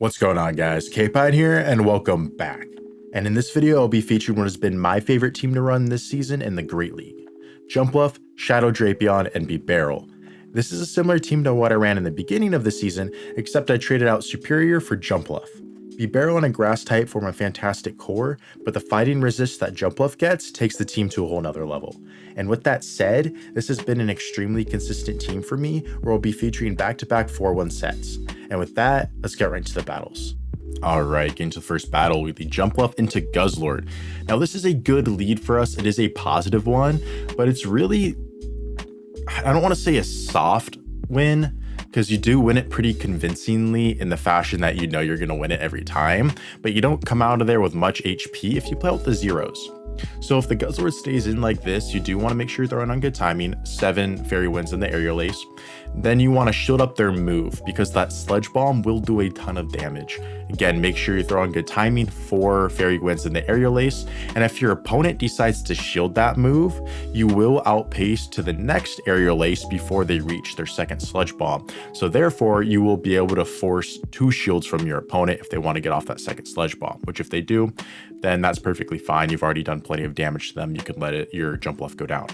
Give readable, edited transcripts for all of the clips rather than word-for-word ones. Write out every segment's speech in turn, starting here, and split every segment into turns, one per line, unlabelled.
What's going on, guys? K-Pine here, and welcome back. And in this video, I'll be featuring what has been my favorite team to run this season in the Great League. Jumpluff, Shadow Drapion, and Bibarel. This is a similar team to what I ran in the beginning of the season, except I traded out Superior for Jumpluff. Bibarel and a grass type form a fantastic core, but the fighting resist that Jumpluff gets takes the team to a whole nother level. And with that said, this has been an extremely consistent team for me, where I'll be featuring back-to-back 4-1 sets. And with that, let's get right into the battles. Alright, getting to the first battle, we lead Jumpluff into Guzzlord. Now this is a good lead for us, it is a positive one, but it's really, I don't want to say a soft win, because you do win it pretty convincingly in the fashion that you know you're going to win it every time, but you don't come out of there with much HP if you play out the zeros. So if the Guzzlord stays in like this, you do want to make sure you're throwing on good timing, 7 Fairy Winds in the Aerial Ace. Then you want to shield up their move, because that Sludge Bomb will do a ton of damage. Again, make sure you throw on good timing, 4 Fairy Winds in the Aerial Ace, and if your opponent decides to shield that move, you will outpace to the next Aerial Ace before they reach their second Sludge Bomb. So therefore, you will be able to force 2 shields from your opponent if they want to get off that second Sludge Bomb, which if they do, then that's perfectly fine. You've already done plenty of damage to them. You can let your Jumpluff go down.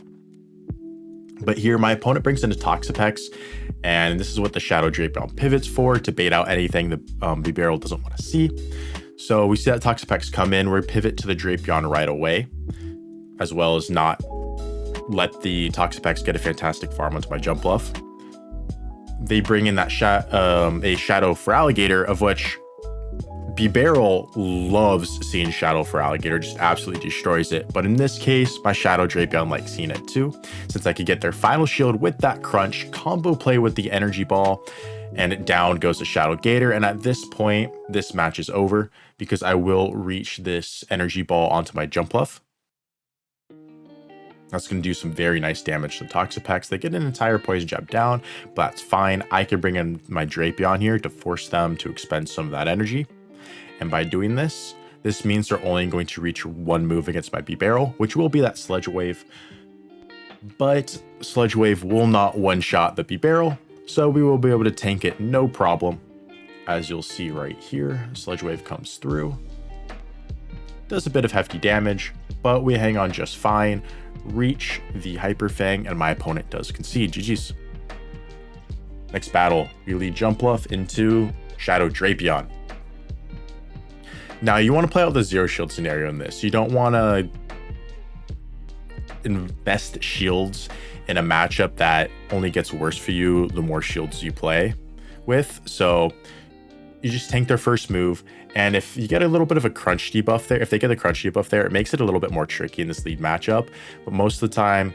But here, my opponent brings in a Toxapex, and this is what the Shadow Drapion pivots for, to bait out anything the Bibarel doesn't want to see. So we see that Toxapex come in, we pivot to the Drapion right away, as well as not let the Toxapex get a fantastic farm onto my Jumpluff. They bring in that a Shadow for Alligator, of which Bibarel loves seeing Shadow for Alligator, just absolutely destroys it. But in this case, my Shadow Drapion likes seeing it too, since I could get their final shield with that crunch, combo play with the energy ball, and down goes the Shadow Gator. And at this point, this match is over, because I will reach this energy ball onto my Jumpluff. That's going to do some very nice damage to the Toxapex. They get an entire poison jab down, but that's fine. I can bring in my Drapion here to force them to expend some of that energy. And by doing this, this means they're only going to reach 1 move against my Bibarel, which will be that Sludge Wave. But Sludge Wave will not one-shot the Bibarel, so we will be able to tank it no problem. As you'll see right here, Sludge Wave comes through. Does a bit of hefty damage, but we hang on just fine. Reach the Hyper Fang, and my opponent does concede. GG's. Next battle, we lead Jumpluff into Shadow Drapion. Now, you want to play out the zero shield scenario in this. You don't want to invest shields in a matchup that only gets worse for you the more shields you play with. So you just tank their first move. And if you get a little bit of a crunch debuff there, if they get a crunch debuff there, it makes it a little bit more tricky in this lead matchup. But most of the time,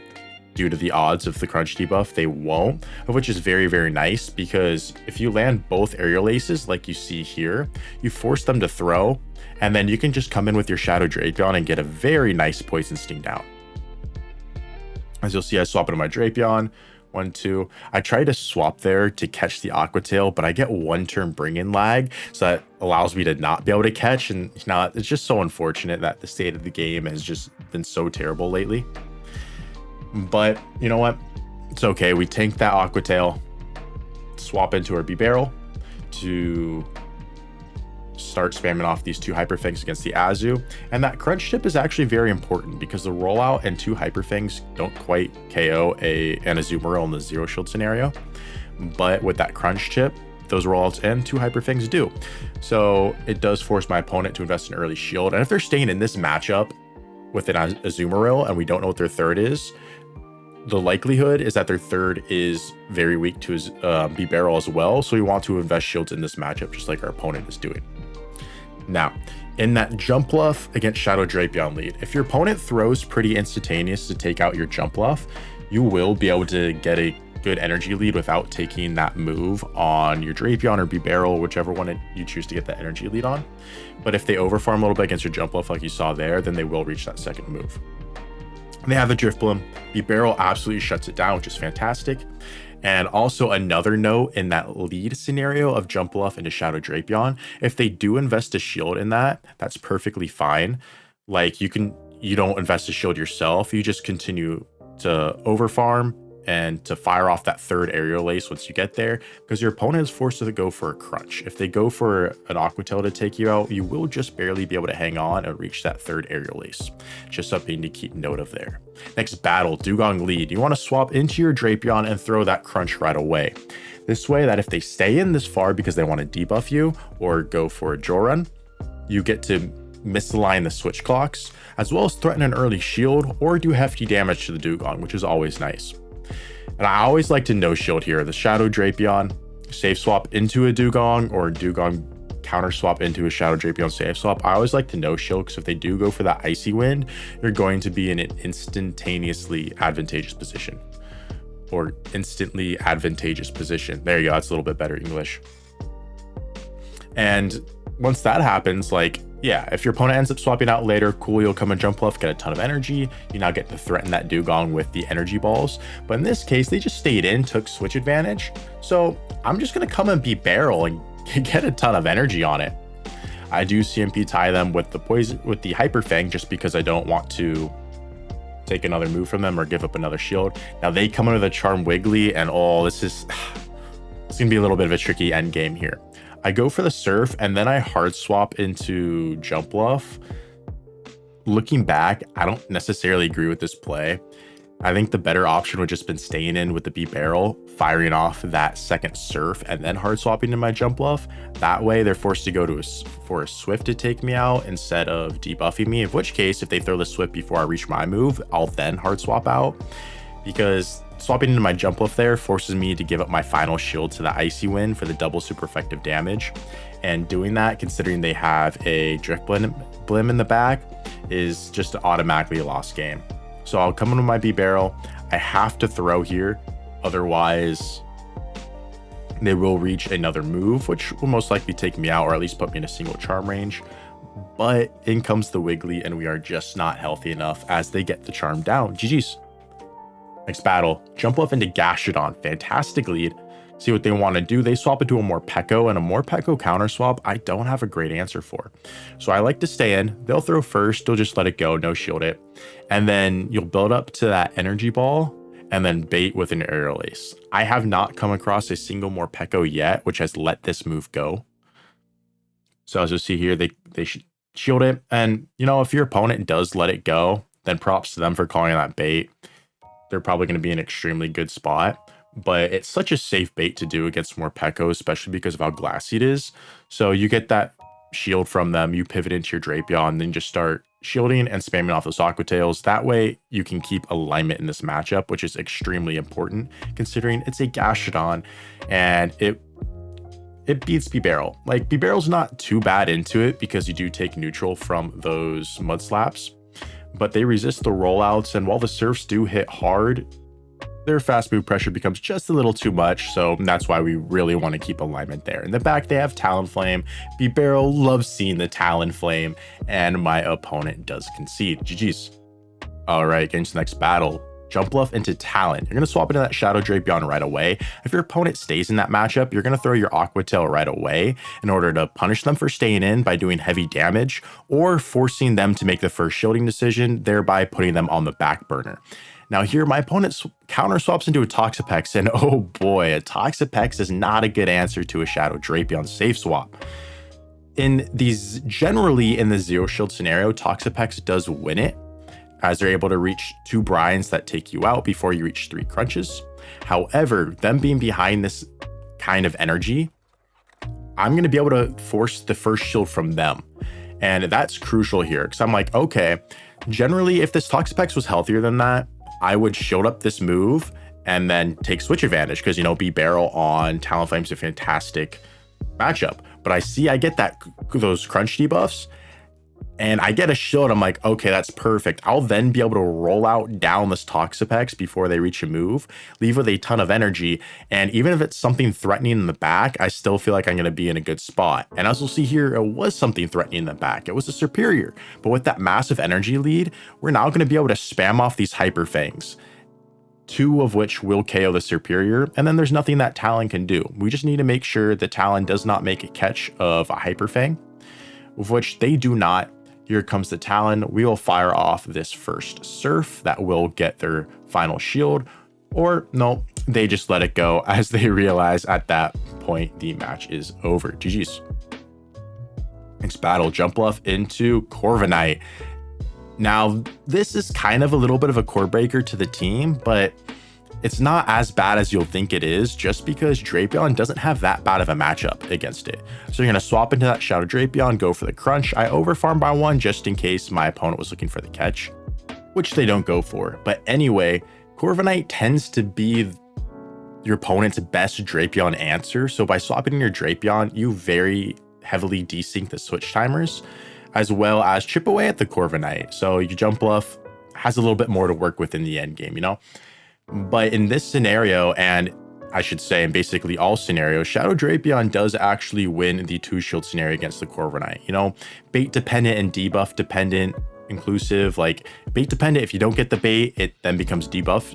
due to the odds of the crunch debuff, they won't, which is very, very nice, because if you land both Aerial Aces like you see here, you force them to throw, and then you can just come in with your Shadow Drapion and get a very nice Poison Sting down. As you'll see, I swap into my Drapion. 1, 2. I try to swap there to catch the Aqua Tail, but I get 1 turn bring-in lag, so that allows me to not be able to catch. And now it's just so unfortunate that the state of the game has just been so terrible lately. But you know what? It's okay. We tank that Aqua Tail, swap into our Bibarel to start spamming off these 2 Hyper Fangs against the Azu. And that crunch tip is actually very important, because the rollout and 2 Hyper Fangs don't quite KO an Azumarill in the zero shield scenario. But with that crunch tip, those rollouts and 2 Hyper Fangs do. So it does force my opponent to invest in early shield. And if they're staying in this matchup with an Azumarill and we don't know what their third is, the likelihood is that their third is very weak to his Bibarel as well. So we want to invest shields in this matchup, just like our opponent is doing. Now, in that Jumpluff against Shadow Drapion lead, if your opponent throws pretty instantaneous to take out your Jumpluff, you will be able to get a good energy lead without taking that move on your Drapion or Bibarel, whichever one you choose to get that energy lead on. But if they overfarm a little bit against your Jumpluff like you saw there, then they will reach that second move. They have the Drift Bloom. Bibarel absolutely shuts it down, which is fantastic. And also another note in that lead scenario of Jumpluff into Shadow Drapion, if they do invest a shield in that, that's perfectly fine. Like you don't invest a shield yourself. You just continue to overfarm and to fire off that third aerial ace once you get there, because your opponent is forced to go for a crunch. If they go for an Aqua Tail to take you out, you will just barely be able to hang on and reach that third aerial ace. Just something to keep note of there. Next battle, Dewgong Lead. You want to swap into your Drapion and throw that crunch right away. This way that if they stay in this far because they want to debuff you or go for a draw run, you get to misalign the switch clocks, as well as threaten an early shield or do hefty damage to the Dewgong, which is always nice. And I always like to no shield here. The Shadow Drapion safe swap into a Dewgong, or Dewgong counter swap into a Shadow Drapion safe swap. I always like to no shield, because if they do go for that Icy Wind, you're going to be in an instantaneously advantageous position. Or instantly advantageous position. There you go. That's a little bit better English. And once that happens, like, yeah, if your opponent ends up swapping out later, cool, you'll come and jump left, get a ton of energy. You now get to threaten that Dewgong with the energy balls. But in this case, they just stayed in, took switch advantage. So I'm just going to come and be barrel and get a ton of energy on it. I do CMP tie them with the poison, with the Hyper Fang, just because I don't want to take another move from them or give up another shield. Now they come under the Charm Wiggly, and it's going to be a little bit of a tricky end game here. I go for the Surf, and then I hard swap into Jumpluff. Looking back, I don't necessarily agree with this play. I think the better option would just been staying in with the B barrel, firing off that second Surf, and then hard swapping to my Jumpluff. That way, they're forced to go to for a Swift to take me out instead of debuffing me. In which case, if they throw the Swift before I reach my move, I'll then hard swap out, because swapping into my Jumpluff there forces me to give up my final shield to the Icy Wind for the double super effective damage. And doing that, considering they have a Drift Blim in the back, is just automatically a lost game. So I'll come into my B barrel. I have to throw here, otherwise they will reach another move, which will most likely take me out, or at least put me in a single charm range. But in comes the Wiggly, and we are just not healthy enough as they get the charm down. GG's. Next battle, Jumpluff into Gastrodon. Fantastic lead. See what they want to do. They swap into a Morpeko, and a Morpeko counter swap I don't have a great answer for. So I like to stay in. They'll throw first. They'll just let it go, no shield it. And then you'll build up to that energy ball and then bait with an aerial ace. I have not come across a single Morpeko yet, which has let this move go. So as you see here, they shield it. And, you know, if your opponent does let it go, then props to them for calling that bait. They're probably going to be in an extremely good spot, but it's such a safe bait to do against Morpeko, especially because of how glassy it is. So you get that shield from them, you pivot into your Drapion, and then just start shielding and spamming off those Aqua Tails. That way you can keep alignment in this matchup, which is extremely important considering it's a Gastrodon and it beats B-Barrel. Like, B-Barrel's not too bad into it because you do take neutral from those Mud Slaps, but they resist the rollouts, and while the Surfs do hit hard, their fast move pressure becomes just a little too much, so that's why we really want to keep alignment there. In the back, they have Talonflame. B-Barrel loves seeing the Talonflame, and my opponent does concede. GG's. All right, getting to the next battle. Jumpluff into Talon. You're going to swap into that Shadow Drapion right away. If your opponent stays in that matchup, you're going to throw your Aqua Tail right away in order to punish them for staying in by doing heavy damage or forcing them to make the first shielding decision, thereby putting them on the back burner. Now here, my opponent counter swaps into a Toxapex, and oh boy, a Toxapex is not a good answer to a Shadow Drapion safe swap. Generally in the zero shield scenario, Toxapex does win it, as they're able to reach 2 brines that take you out before you reach 3 crunches. However, them being behind this kind of energy, I'm going to be able to force the first shield from them. And that's crucial here, because I'm like, okay, generally, if this Toxapex was healthier than that, I would shield up this move and then take switch advantage, because, you know, B-Barrel on Talonflame is a fantastic matchup. But I get those crunch debuffs, and I get a shield. I'm like, okay, that's perfect. I'll then be able to roll out down this Toxapex before they reach a move, leave with a ton of energy. And even if it's something threatening in the back, I still feel like I'm going to be in a good spot. And as we'll see here, it was something threatening in the back. It was a Superior. But with that massive energy lead, we're now going to be able to spam off these Hyper Fangs, 2 of which will KO the Superior. And then there's nothing that Talon can do. We just need to make sure the Talon does not make a catch of a Hyper Fang, of which they do not. Here comes the Talon. We will fire off this first Surf that will get their final shield. Or no, they just let it go as they realize at that point the match is over. GG's. Next battle, Jumpluff into Corviknight. Now, this is kind of a little bit of a core breaker to the team, but it's not as bad as you'll think it is, just because Drapion doesn't have that bad of a matchup against it. So you're going to swap into that Shadow Drapion, go for the crunch. I overfarm by 1 just in case my opponent was looking for the catch, which they don't go for. But anyway, Corviknight tends to be your opponent's best Drapion answer. So by swapping in your Drapion, you very heavily desync the switch timers, as well as chip away at the Corviknight. So your Jumpluff has a little bit more to work with in the end game, you know? But in this scenario, and I should say in basically all scenarios, Shadow Drapion does actually win the 2-shield scenario against the Corviknight. You know, bait dependent and debuff dependent, inclusive. Like bait dependent, if you don't get the bait, it then becomes debuff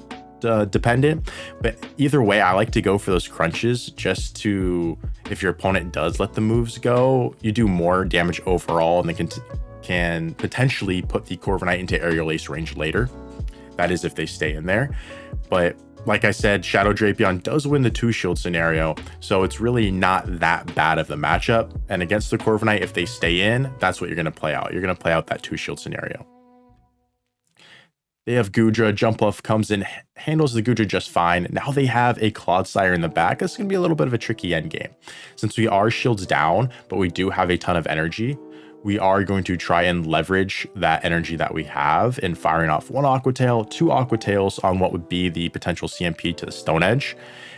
dependent. But either way, I like to go for those crunches just to, if your opponent does let the moves go, you do more damage overall, and they can potentially put the Corviknight into aerial ace range later. That is if they stay in there. But like I said, Shadow Drapion does win the 2-shield scenario, so it's really not that bad of the matchup. And against the Corviknight, if they stay in, that's what you're going to play out. You're going to play out that 2-shield scenario. They have Goodra. Jumpluff comes in, handles the Goodra just fine. Now they have a Clodsire in the back. This is going to be a little bit of a tricky end game. Since we are shields down, but we do have a ton of energy, we are going to try and leverage that energy that we have in firing off 1 Aqua Tail, 2 Aqua Tails on what would be the potential CMP to the Stone Edge.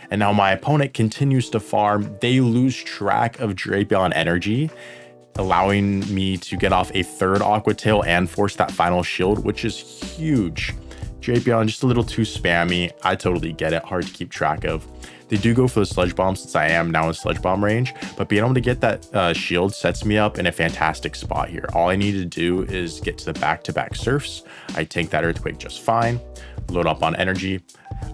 And now my opponent continues to farm. They lose track of Drapion energy, allowing me to get off a 3rd Aqua Tail and force that final shield, which is huge. Drapion just a little too spammy. I totally get it. Hard to keep track of. They do go for the Sludge Bomb since I am now in Sludge Bomb range, but being able to get that shield sets me up in a fantastic spot here. All I need to do is get to the back-to-back Surfs. I tank that Earthquake just fine. Load up on energy.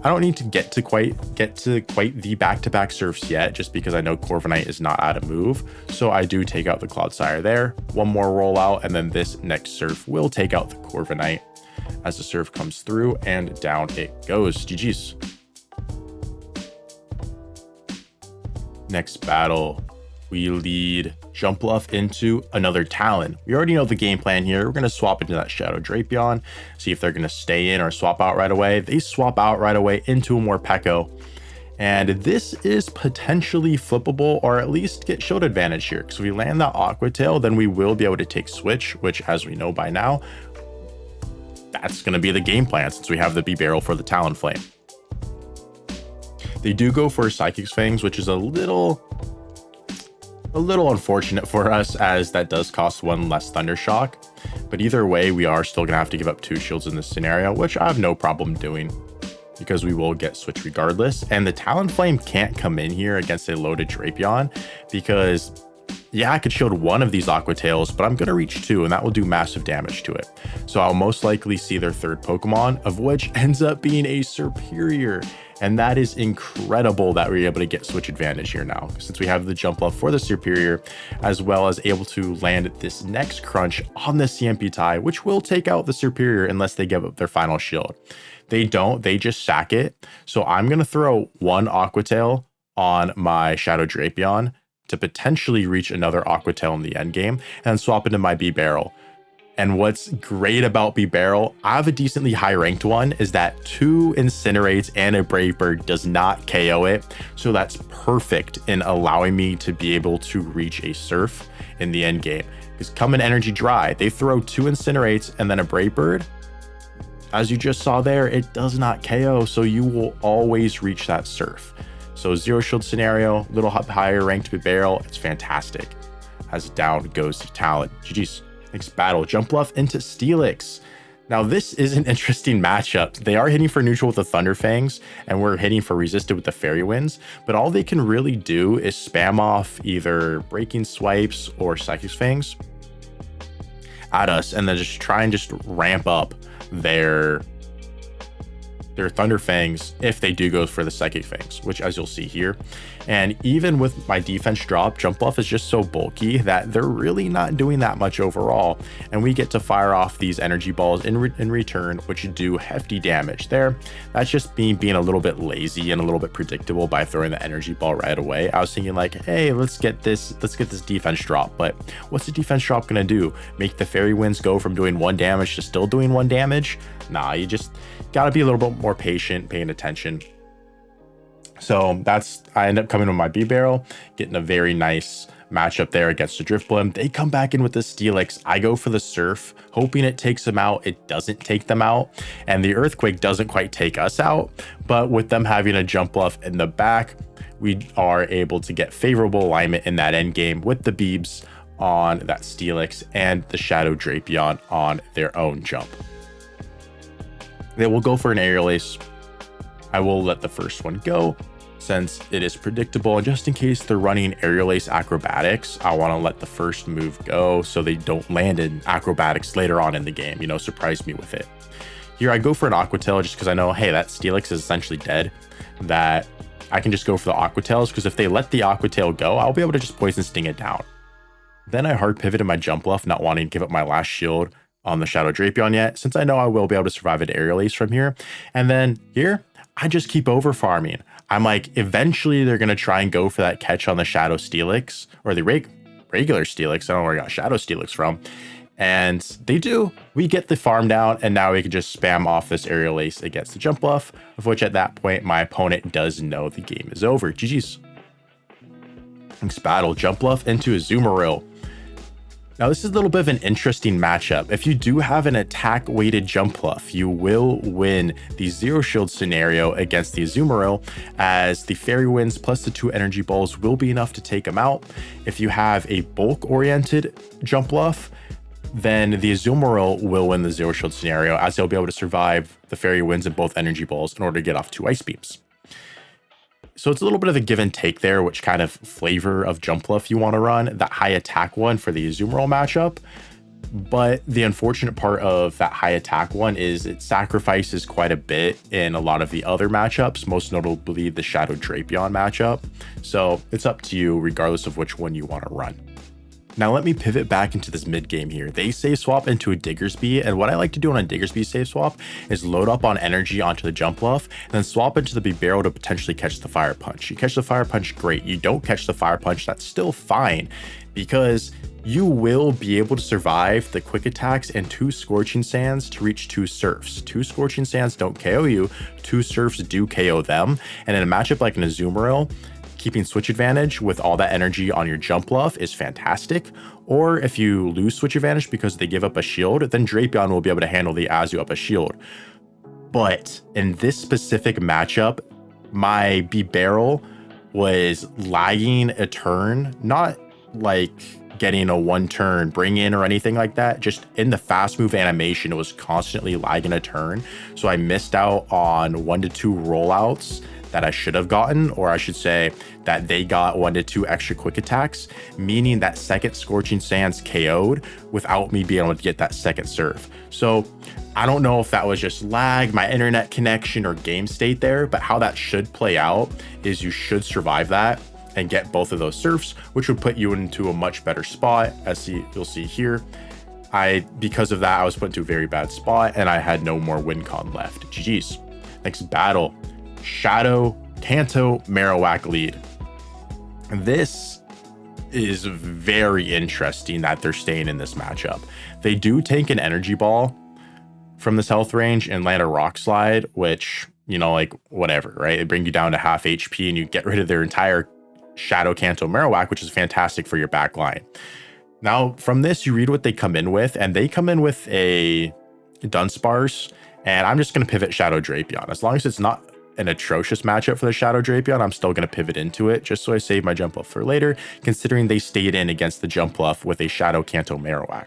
I don't need to get to quite the back-to-back Surfs yet, just because I know Corviknight is not out of move. So I do take out the Clodsire there. 1 more rollout, and then this next Surf will take out the Corviknight as the Surf comes through, and down it goes. GG's. Next battle, we lead Jumpluff into another Talon. We already know the game plan here. We're going to swap into that Shadow Drapion, see if they're going to stay in or swap out right away. They swap out right away into a Morpeko. And this is potentially flippable, or at least get shield advantage here. Because if we land that Aqua Tail, then we will be able to take Switch, which, as we know by now, that's going to be the game plan since we have the B-Barrel for the Talonflame. They do go for Psychic Fangs, which is a little unfortunate for us, as that does cost 1 less Thunder Shock. But either way, we are still going to have to give up 2 shields in this scenario, which I have no problem doing, because we will get Switch regardless. And the Talonflame can't come in here against a loaded Drapion, because yeah, I could shield 1 of these Aqua Tails, but I'm going to reach 2, and that will do massive damage to it. So I'll most likely see their 3rd Pokemon, of which ends up being a Serperior. And that is incredible that we're able to get Switch advantage here now, since we have the Jumpluff for the Serperior, as well as able to land this next crunch on the CMP tie, which will take out the Serperior unless they give up their final shield. They don't, they just sack it. So I'm going to throw 1 Aqua Tail on my Shadow Drapion to potentially reach another Aqua Tail in the end game, and swap into my B-Barrel. And what's great about B-Barrel, I have a decently high ranked one, is that 2 Incinerates and a Brave Bird does not KO it. So that's perfect in allowing me to be able to reach a Surf in the end game. Because coming energy dry, they throw 2 Incinerates and then a Brave Bird. As you just saw there, it does not KO, so you will always reach that Surf. So 0 shield scenario, little higher ranked B-Barrel, it's fantastic. As down goes to Talon. GG's. Next battle, Jumpluff into Steelix. Now this is an interesting matchup. They are hitting for neutral with the Thunder Fangs, and we're hitting for resisted with the Fairy Winds, but all they can really do is spam off either Breaking Swipes or Psychic Fangs at us, and then just try and just ramp up their their Thunder Fangs if they do go for the Psychic Fangs, which as you'll see here. And even with my defense drop, Jump Bluff is just so bulky that they're really not doing that much overall. And we get to fire off these energy balls in return, which do hefty damage there. That's just me being a little bit lazy and a little bit predictable by throwing the energy ball right away. I was thinking like, hey, let's get this defense drop. But what's the defense drop gonna do? Make the Fairy Winds go from doing 1 damage to still doing 1 damage? Nah, you just gotta be a little bit more patient, paying attention. So I end up coming with my B-Barrel, getting a very nice matchup there against the Drifblim. They come back in with the Steelix. I go for the Surf, hoping it takes them out. It doesn't take them out, and the Earthquake doesn't quite take us out. But with them having a Jump Bluff in the back, we are able to get favorable alignment in that end game with the Beebs on that Steelix and the Shadow Drapion on their own jump. They will go for an Aerial Ace. I will let the first one go since it is predictable, and just in case they're running Aerial Ace Acrobatics, I want to let the first move go so they don't land in Acrobatics later on in the game, you know, surprise me with it. Here I go for an Aqua Tail just because I know, hey, that Steelix is essentially dead, that I can just go for the Aqua Tails, because if they let the Aqua Tail go, I'll be able to just Poison Sting it down. Then I hard pivot in my Jump Bluff, not wanting to give up my last shield on the Shadow Drapion yet, since I know I will be able to survive an Aerial Ace from here. And then here, I just keep over farming. I'm like, eventually they're going to try and go for that catch on the Shadow Steelix, or the regular Steelix. I don't know where I got Shadow Steelix from. And they do. We get the farm down, and now we can just spam off this Aerial Ace against the Jump Bluff, of which at that point, my opponent does know the game is over. GG's. Next battle, Jump Bluff into Azumarill. Now, this is a little bit of an interesting matchup. If you do have an attack-weighted Jump Bluff, you will win the Zero Shield scenario against the Azumarill, as the Fairy Winds plus the 2 Energy Balls will be enough to take them out. If you have a bulk-oriented Jump Bluff, then the Azumarill will win the Zero Shield scenario, as they'll be able to survive the Fairy Winds and both Energy Balls in order to get off 2 Ice Beams. So it's a little bit of a give and take there, which kind of flavor of Jump Bluff you want to run. That high attack one for the Azumarill matchup. But the unfortunate part of that high attack one is it sacrifices quite a bit in a lot of the other matchups, most notably the Shadow Drapion matchup. So it's up to you regardless of which one you want to run. Now let me pivot back into this mid game here. They save swap into a Diggersby, and what I like to do on a Diggersby save swap is load up on energy onto the Jump Bluff, and then swap into the B-Barrel to potentially catch the Fire Punch. You catch the Fire Punch, great. You don't catch the Fire Punch, that's still fine, because you will be able to survive the quick attacks and 2 Scorching Sands to reach 2 Surfs. 2 Scorching Sands don't KO you, 2 Surfs do KO them, and in a matchup like an Azumarill, keeping switch advantage with all that energy on your Jump Bluff is fantastic. Or if you lose switch advantage because they give up a shield, then Drapion will be able to handle the Azu up a shield. But in this specific matchup, my B-Barrel was lagging a turn, not like getting a 1-turn bring in or anything like that. Just in the fast move animation, it was constantly lagging a turn. So I missed out on 1 to 2 rollouts that I should have gotten, or I should say that they got 1 to 2 extra quick attacks, meaning that second Scorching Sands KO'd without me being able to get that second Surf. So I don't know if that was just lag, my internet connection, or game state there, but how that should play out is you should survive that and get both of those Surfs, which would put you into a much better spot, as you'll see here. Because of that, I was put into a very bad spot, and I had no more win con left. GG's. Next battle, Shadow Kanto Marowak Lead. This is very interesting that they're staying in this matchup. They do take an Energy Ball from this health range and land a Rock Slide, which, you know, like whatever, right? They bring you down to half HP and you get rid of their entire Shadow Kanto Marowak, which is fantastic for your back line. Now, from this, you read what they come in with, and they come in with a Dunsparce, and I'm just going to pivot Shadow Drapion. As long as it's not an atrocious matchup for the Shadow Drapion, I'm still going to pivot into it, just so I save my Jump Bluff for later, considering they stayed in against the Jump Bluff with a Shadow Kanto Marowak.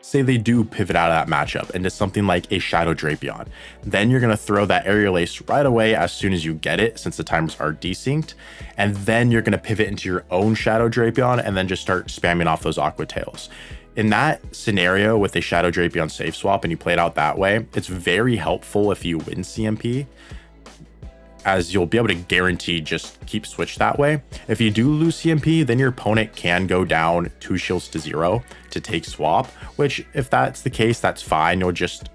Say they do pivot out of that matchup into something like a Shadow Drapion. Then you're going to throw that Aerial Ace right away as soon as you get it, since the timers are desynced, and then you're going to pivot into your own Shadow Drapion and then just start spamming off those Aqua Tails. In that scenario with a Shadow Drapion safe swap and you play it out that way, it's very helpful if you win CMP, as you'll be able to guarantee just keep switch that way. If you do lose CMP, then your opponent can go down 2 shields to 0 to take swap, which if that's the case, that's fine. You'll just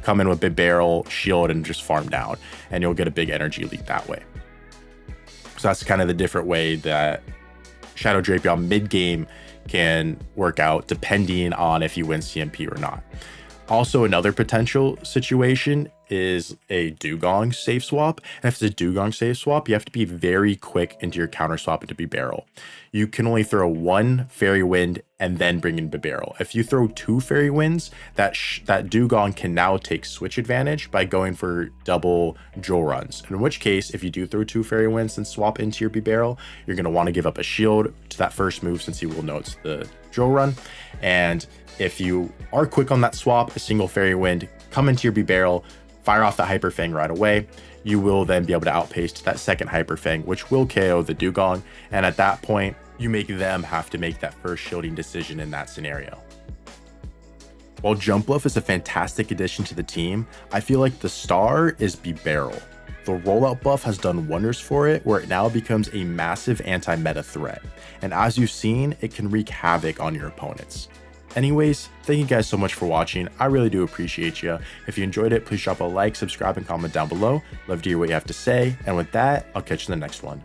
come in with Big Barrel, shield, and just farm down, and you'll get a big energy lead that way. So that's kind of the different way that Shadow Drapion mid-game can work out depending on if you win CMP or not. Also, another potential situation is a Dewgong safe swap. And if it's a Dewgong safe swap, you have to be very quick into your counter swap into Barrel. You can only throw 1 Fairy Wind and then bring in Barrel. If you throw 2 Fairy Winds, that Dewgong can now take switch advantage by going for double Joel runs. In which case, if you do throw 2 Fairy Winds and swap into your Barrel, you're going to want to give up a shield to that first move, since you will know it's the Joel run. And if you are quick on that swap, a single Fairy Wind, come into your Barrel, fire off that Hyper Fang right away, you will then be able to outpace that second Hyper Fang, which will KO the Dewgong. And at that point, you make them have to make that first shielding decision in that scenario. While Jumpluff is a fantastic addition to the team, I feel like the star is Barrel. The rollout buff has done wonders for it, where it now becomes a massive anti-meta threat. And as you've seen, it can wreak havoc on your opponents. Anyways, thank you guys so much for watching. I really do appreciate you. If you enjoyed it, please drop a like, subscribe, and comment down below. Love to hear what you have to say. And with that, I'll catch you in the next one.